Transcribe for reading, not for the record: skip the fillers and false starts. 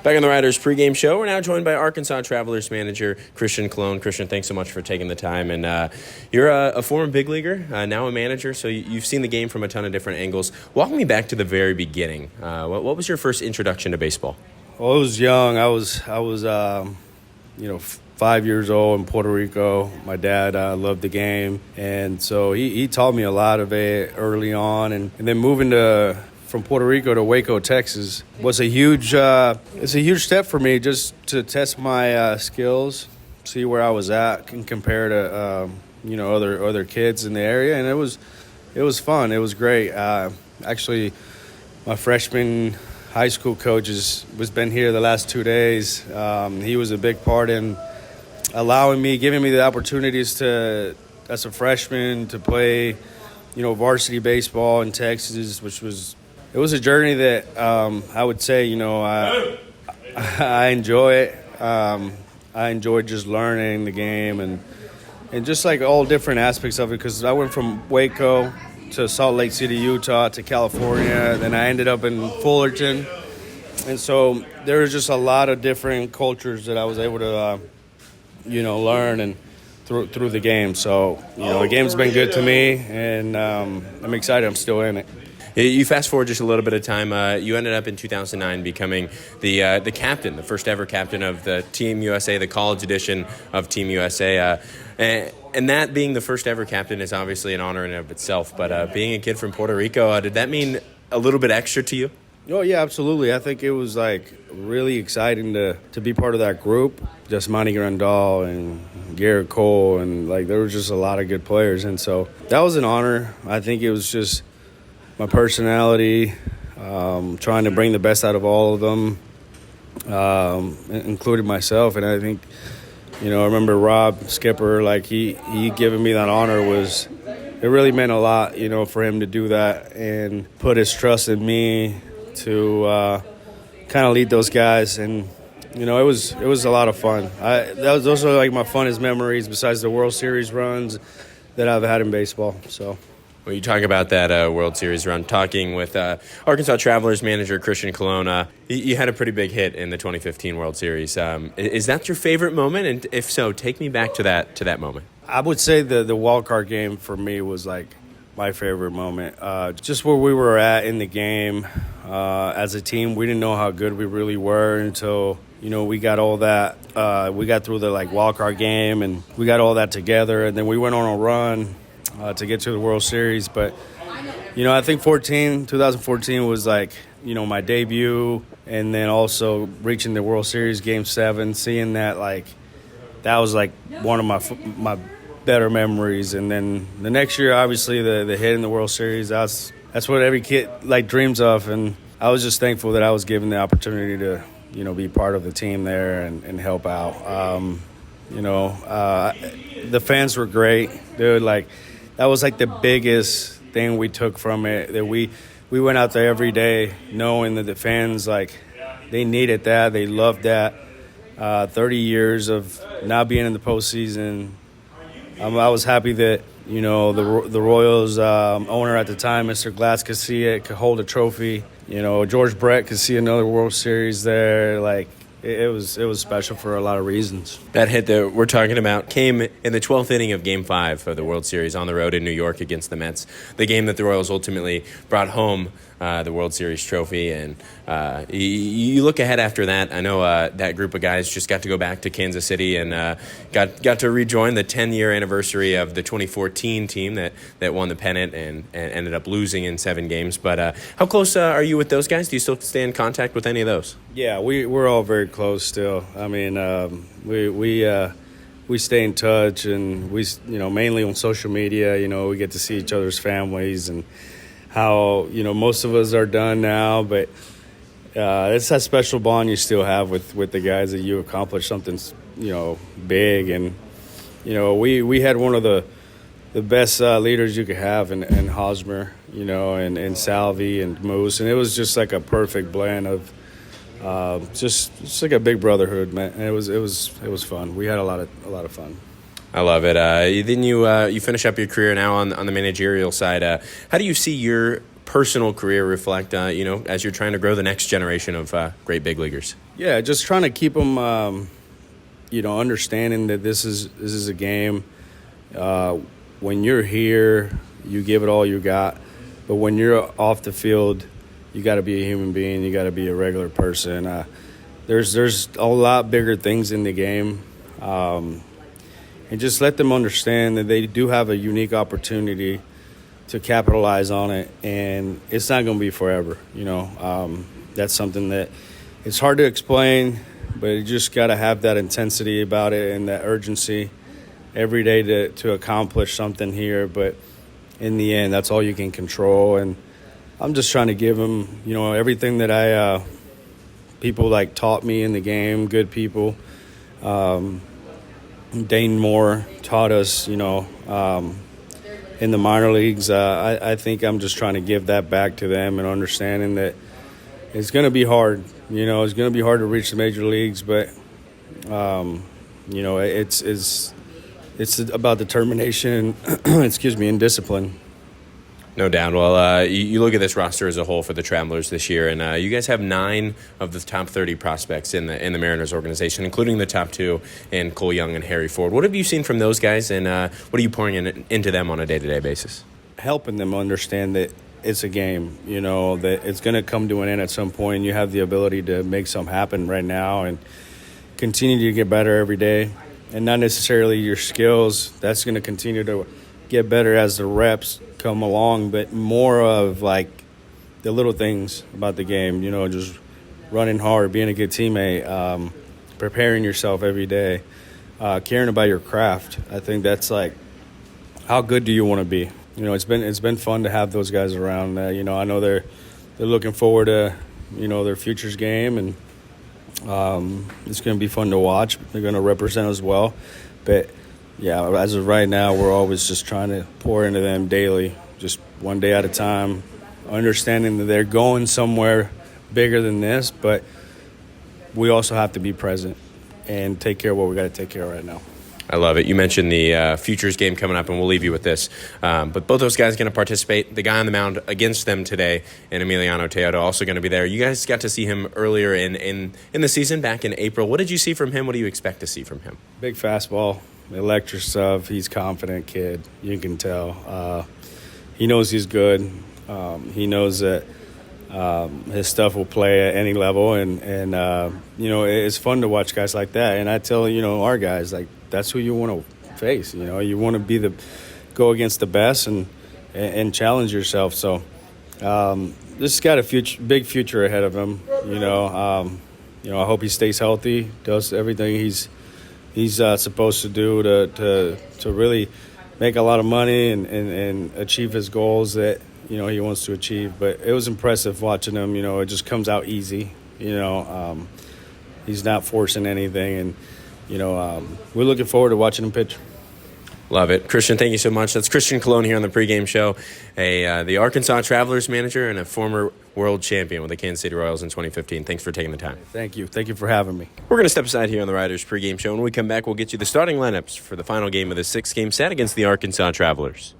Back on the Riders pregame show, we're now joined by Arkansas Travelers manager Christian Colón. Christian, thanks so much for taking the time. And you're a former big leaguer, now a manager, so you've seen the game from a ton of different angles. Walk me back to the very beginning. What was your first introduction to baseball? Well, I was young. I was 5 years old in Puerto Rico. My dad loved the game, and so he taught me a lot of it early on. And then moving from Puerto Rico to Waco, Texas, was a huge step for me, just to test my skills, see where I was at, and compare to other kids in the area. And it was fun. It was great. Actually, my freshman high school coach has been here the last 2 days. He was a big part in giving me the opportunities as a freshman to play, varsity baseball in Texas, it was a journey that I would say, I enjoy it. I enjoyed just learning the game and just like all different aspects of it, because I went from Waco to Salt Lake City, Utah, to California. Then I ended up in Fullerton. And so there was just a lot of different cultures that I was able to, learn and through the game. So, the game's been good to me, and I'm excited. I'm still in it. You fast forward just a little bit of time. You ended up in 2009 becoming the captain, the first ever captain of the Team USA, the college edition of Team USA. And that being the first ever captain is obviously an honor in and of itself. But being a kid from Puerto Rico, did that mean a little bit extra to you? Oh, yeah, absolutely. I think it was, really exciting to be part of that group. Just Manny Grandal and Garrett Cole, and, there was just a lot of good players. And so that was an honor. I think it was just my personality, trying to bring the best out of all of them, including myself. And I think, I remember Rob Skipper, he giving me that honor it really meant a lot, for him to do that and put his trust in me to kind of lead those guys. And, it was a lot of fun. Those are my funnest memories besides the World Series runs that I've had in baseball. So. Well, you talk about that World Series run. Talking with Arkansas Travelers manager Christian Colón, you had a pretty big hit in the 2015 World Series. Is that your favorite moment? And if so, take me back to that moment. I would say the wild card game for me was my favorite moment. Just where we were at in the game as a team. We didn't know how good we really were until we got all that. We got through the wild card game, and we got all that together, and then we went on a run to get to the World Series. But, I think 2014 was my debut, and then also reaching the World Series Game 7, seeing that, that was one of my better memories. And then the next year, obviously, the hit in the World Series, that's what every kid dreams of. And I was just thankful that I was given the opportunity to, be part of the team there and help out. The fans were great, dude. That was the biggest thing we took from it, that we went out there every day knowing that the fans, they needed that. They loved that. 30 years of not being in the postseason. I was happy that, the Royals owner at the time, Mr. Glass, could see it, could hold a trophy. George Brett could see another World Series there. It was special for a lot of reasons. That hit that we're talking about came in the 12th inning of Game 5 of the World Series on the road in New York against the Mets, the game that the Royals ultimately brought home the World Series trophy. And you look ahead after that. I know that group of guys just got to go back to Kansas City and got to rejoin the 10-year anniversary of the 2014 team that won the pennant and ended up losing in 7 games. But how close are you with those guys? Do you still stay in contact with any of those? Yeah, we're all very close still. I mean, we stay in touch, and we mainly on social media. We get to see each other's families and how most of us are done now, but it's that special bond you still have with the guys that you accomplished something big. And we had one of the best leaders you could have in Hosmer, and Salvi and Moose, and it was just a perfect blend of just a big brotherhood, man. And it was fun. We had a lot of fun. I love it. Then you finish up your career now on the managerial side. How do you see your personal career reflect, as you're trying to grow the next generation of great big leaguers? Yeah, just trying to keep them, understanding that this is a game. When you're here, you give it all you got. But when you're off the field, you got to be a human being. You got to be a regular person. There's a lot bigger things in the game. And just let them understand that they do have a unique opportunity to capitalize on it, and it's not going to be forever. That's something that it's hard to explain, but you just got to have that intensity about it and that urgency every day to accomplish something here. But in the end, that's all you can control. And I'm just trying to give them, everything that people like taught me in the game, good people. Dane Moore taught us, in the minor leagues. I think I'm just trying to give that back to them and understanding that it's going to be hard. It's going to be hard to reach the major leagues, but, it's about determination, and discipline. No doubt. Well, you look at this roster as a whole for the Travelers this year, and you guys have 9 of the top 30 prospects in the Mariners organization, including the top 2 in Cole Young and Harry Ford. What have you seen from those guys, and what are you pouring into them on a day-to-day basis? Helping them understand that it's a game, that it's going to come to an end at some point. You have the ability to make something happen right now and continue to get better every day, and not necessarily your skills. That's going to continue to get better as the reps come along, but more of like the little things about the game, just running hard, being a good teammate, preparing yourself every day, caring about your craft. I think that's like, how good do you want to be? It's been fun to have those guys around. I know they're looking forward to their futures game, and it's going to be fun to watch. They're going to represent us well, but yeah, as of right now, we're always just trying to pour into them daily, just one day at a time, understanding that they're going somewhere bigger than this, but we also have to be present and take care of what we got to take care of right now. I love it. You mentioned the Futures game coming up, and we'll leave you with this. But both those guys going to participate. The guy on the mound against them today, and Emiliano Teodo, also going to be there. You guys got to see him earlier in the season, back in April. What did you see from him? What do you expect to see from him? Big fastball. Electric stuff. He's a confident kid. You can tell. He knows he's good. He knows that his stuff will play at any level, and it's fun to watch guys like that. And I tell our guys, like, that's who you want to face. You want to go against the best and challenge yourself. So this has got a big future ahead of him. I hope he stays healthy, does everything he's supposed to do to really make a lot of money and achieve his goals that he wants to achieve. But it was impressive watching him. It just comes out easy. He's not forcing anything, and we're looking forward to watching him pitch. Love it. Christian, thank you so much. That's Christian Colón here on the pregame show, the Arkansas Travelers manager and a former world champion with the Kansas City Royals in 2015. Thanks for taking the time. Thank you. Thank you for having me. We're going to step aside here on the Riders pregame show. When we come back, we'll get you the starting lineups for the final game of the 6th game set against the Arkansas Travelers.